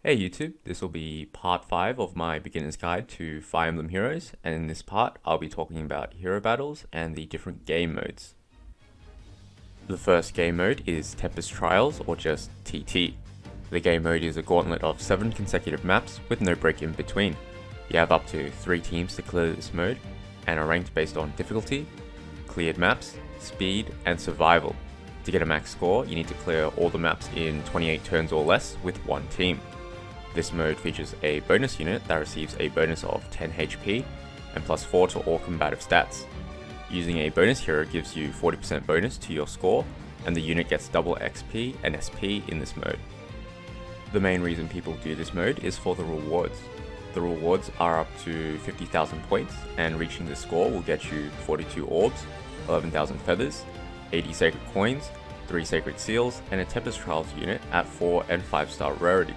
Hey YouTube, this will be part 5 of my beginner's guide to Fire Emblem Heroes, and in this part I'll be talking about hero battles and the different game modes. The first game mode is Tempest Trials, or just TT. The game mode is a gauntlet of 7 consecutive maps with no break in between. You have up to 3 teams to clear this mode, and are ranked based on difficulty, cleared maps, speed, and survival. To get a max score, you need to clear all the maps in 28 turns or less with one team. This mode features a bonus unit that receives a bonus of 10 HP and plus 4 to all combative stats. Using a bonus hero gives you 40% bonus to your score, and the unit gets double XP and SP in this mode. The main reason people do this mode is for the rewards. The rewards are up to 50,000 points, and reaching the score will get you 42 orbs, 11,000 feathers, 80 sacred coins, 3 sacred seals, and a Tempest Trials unit at 4 and 5 star rarity.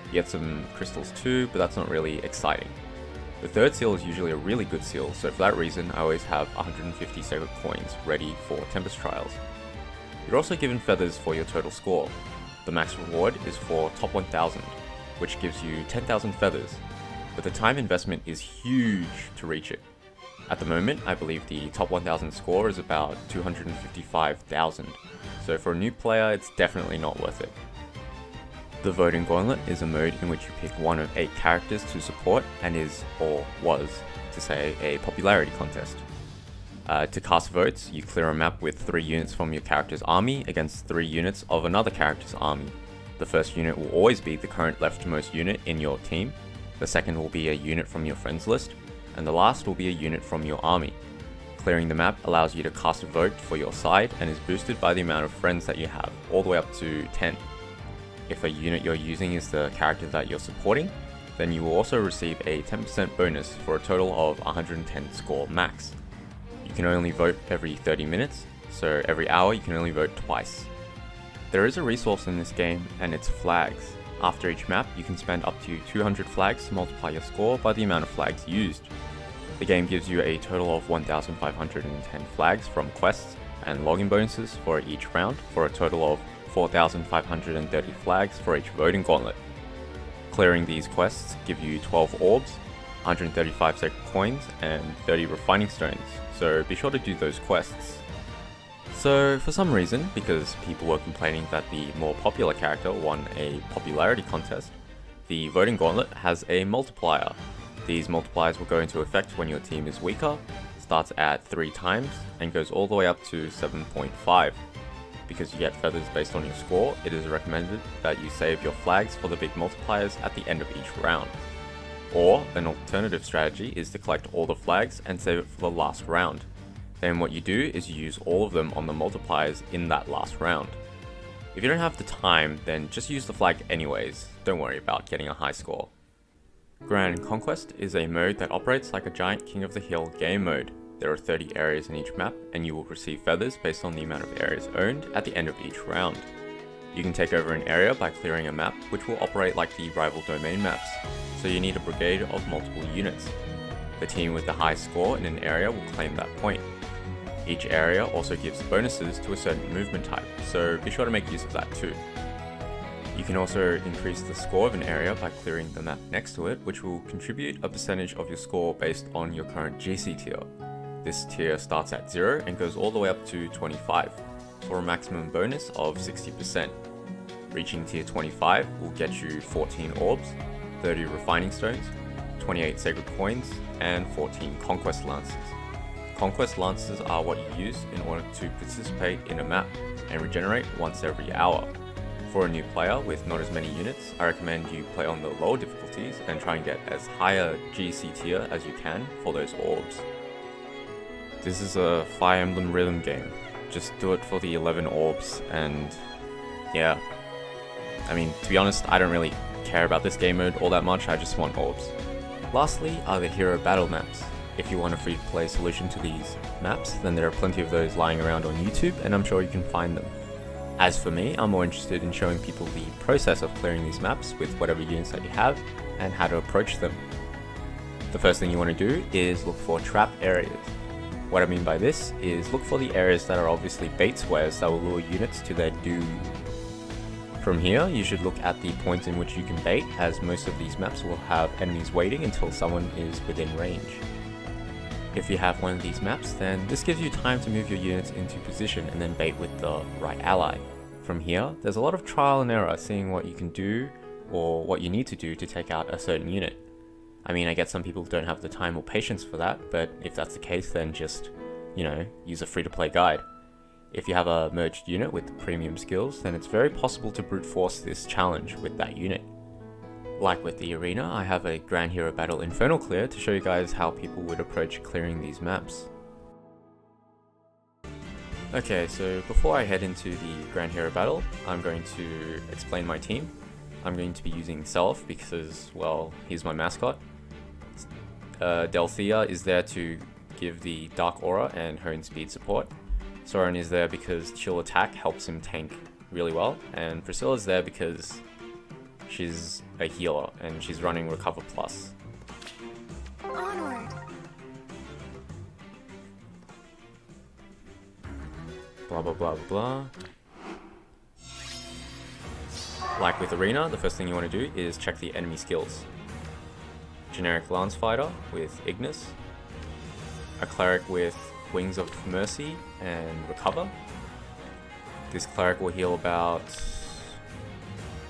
You get some crystals too, but that's not really exciting. The third seal is usually a really good seal, so for that reason I always have 150 sacred coins ready for Tempest Trials. You're also given feathers for your total score. The max reward is for top 1000, which gives you 10,000 feathers, but the time investment is huge to reach it. At the moment, I believe the top 1000 score is about 255,000, so for a new player it's definitely not worth it. The Voting Gauntlet is a mode in which you pick one of 8 characters to support and is, or was, to say, a popularity contest. To cast votes, you clear a map with 3 units from your character's army against 3 units of another character's army. The first unit will always be the current leftmost unit in your team, the second will be a unit from your friends list, and the last will be a unit from your army. Clearing the map allows you to cast a vote for your side and is boosted by the amount of friends that you have, all the way up to 10. If a unit you're using is the character that you're supporting, then you will also receive a 10% bonus for a total of 110 score max. You can only vote every 30 minutes, so every hour you can only vote twice. There is a resource in this game, and it's flags. After each map, you can spend up to 200 flags to multiply your score by the amount of flags used. The game gives you a total of 1,510 flags from quests and login bonuses for each round, for a total of 4,530 flags for each voting gauntlet. Clearing these quests give you 12 orbs, 135 sacred coins, and 30 refining stones, so be sure to do those quests. So for some reason, because people were complaining that the more popular character won a popularity contest, the voting gauntlet has a multiplier. These multipliers will go into effect when your team is weaker, starts at 3 times, and goes all the way up to 7.5. Because you get feathers based on your score, it is recommended that you save your flags for the big multipliers at the end of each round. Or, an alternative strategy is to collect all the flags and save it for the last round. Then what you do is you use all of them on the multipliers in that last round. If you don't have the time, then just use the flag anyways, don't worry about getting a high score. Grand Conquest is a mode that operates like a giant King of the Hill game mode. There are 30 areas in each map, and you will receive feathers based on the amount of areas owned at the end of each round. You can take over an area by clearing a map, which will operate like the rival domain maps, so you need a brigade of multiple units. The team with the highest score in an area will claim that point. Each area also gives bonuses to a certain movement type, so be sure to make use of that too. You can also increase the score of an area by clearing the map next to it, which will contribute a percentage of your score based on your current GC tier. This tier starts at 0 and goes all the way up to 25, for a maximum bonus of 60%. Reaching tier 25 will get you 14 orbs, 30 refining stones, 28 sacred coins, and 14 conquest lances. Conquest lances are what you use in order to participate in a map, and regenerate once every hour. For a new player with not as many units, I recommend you play on the lower difficulties and try and get as high a GC tier as you can for those orbs. This is a Fire Emblem rhythm game. Just do it for the 11 orbs, and yeah. I mean, to be honest, I don't really care about this game mode all that much, I just want orbs. Lastly are the hero battle maps. If you want a free to play solution to these maps, then there are plenty of those lying around on YouTube, and I'm sure you can find them. As for me, I'm more interested in showing people the process of clearing these maps with whatever units that you have, and how to approach them. The first thing you want to do is look for trap areas. What I mean by this is look for the areas that are obviously bait squares that will lure units to their doom. From here, you should look at the points in which you can bait, as most of these maps will have enemies waiting until someone is within range. If you have one of these maps, then this gives you time to move your units into position and then bait with the right ally. From here, there's a lot of trial and error seeing what you can do or what you need to do to take out a certain unit. I mean, I get some people don't have the time or patience for that, but if that's the case, then just, use a free-to-play guide. If you have a merged unit with premium skills, then it's very possible to brute force this challenge with that unit. Like with the arena, I have a Grand Hero Battle Infernal clear to show you guys how people would approach clearing these maps. Okay, so before I head into the Grand Hero Battle, I'm going to explain my team. I'm going to be using Self because, well, he's my mascot. Delthea is there to give the Dark Aura and Hone Speed support. Soren is there because Chill Attack helps him tank really well, and Priscilla's there because she's a healer and she's running Recover Plus. Onward. Blah blah blah blah blah. Like with Arena, the first thing you want to do is check the enemy skills. Generic Lance Fighter with Ignis, a Cleric with Wings of Mercy and Recover. This Cleric will heal about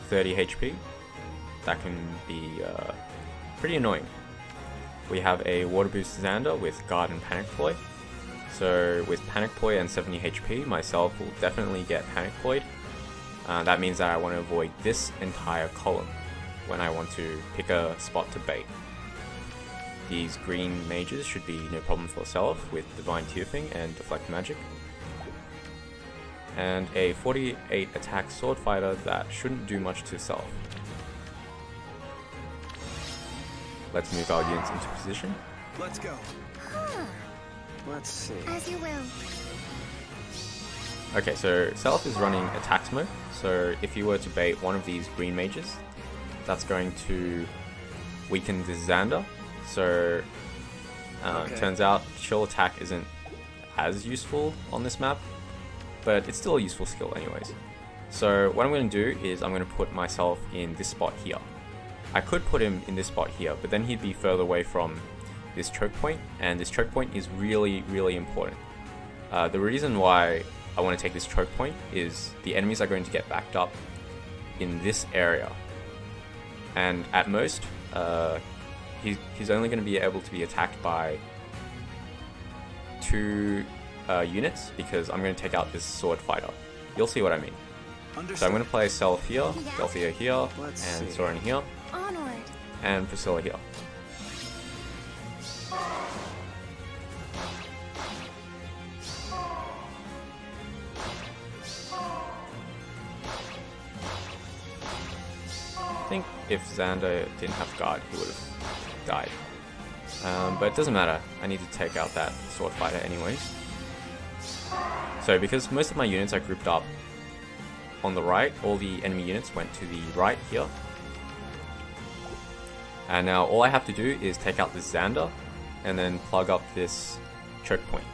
30 HP. That can be pretty annoying. We have a Water Boost Xander with Guard and Panic Ploy. So with Panic Ploy and 70 HP, myself will definitely get Panic Ployed. That means that I want to avoid this entire column when I want to pick a spot to bait. These green mages should be no problem for Self with Divine Tearfing and Deflect Magic. And a 48 attack Sword Fighter that shouldn't do much to Self. Let's move our units into position. Let's go. Let's see. As you will. Okay, so Self is running attacks mode, so if you were to bait one of these green mages, that's going to weaken this Xander. So, turns out Chill Attack isn't as useful on this map, but it's still a useful skill anyways. So what I'm going to do is I'm going to put myself in this spot here. I could put him in this spot here, but then he'd be further away from this choke point, and this choke point is really, really important. The reason why I want to take this choke point is the enemies are going to get backed up in this area, and at most, he's only going to be able to be attacked by 2 units because I'm going to take out this Sword Fighter. You'll see what I mean. Understood. So I'm going to play Self here, Delthea here, Let's and see. Soren here, Onward. and Priscilla here. I think if Xander didn't have guard, he would have died. But it doesn't matter, I need to take out that Sword Fighter anyways. So because most of my units are grouped up on the right, all the enemy units went to the right here. And now all I have to do is take out this Xander and then plug up this choke point.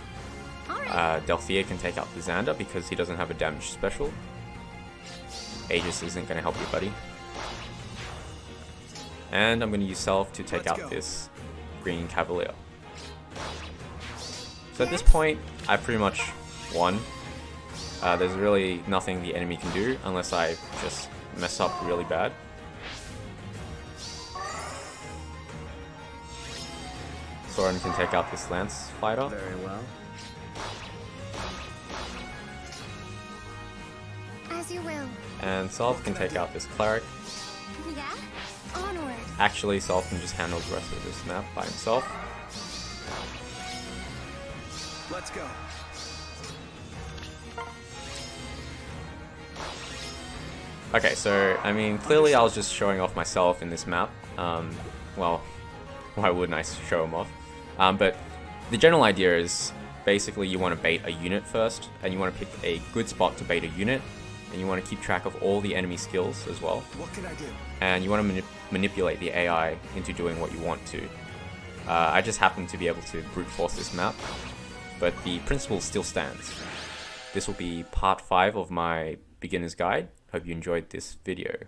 Delthea can take out the Xander because he doesn't have a damage special. Aegis isn't going to help you, buddy. And I'm going to use Self to take out this green Cavalier. So at this point, I pretty much won. There's really nothing the enemy can do unless I just mess up really bad. Soren can take out this Lance Fighter. Very well. As you will. And Self can take out this Cleric. Yeah? Onward. Actually, Self can just handle the rest of this map by himself. Let's go. Okay, so, I mean, clearly I was just showing off myself in this map. Well, why wouldn't I show him off? But the general idea is basically you want to bait a unit first, and you want to pick a good spot to bait a unit, and you want to keep track of all the enemy skills as well. What can I do? And you want to manipulate the AI into doing what you want to. I just happen to be able to brute force this map, but the principle still stands. This will be part 5 of my beginner's guide, Hope you enjoyed this video.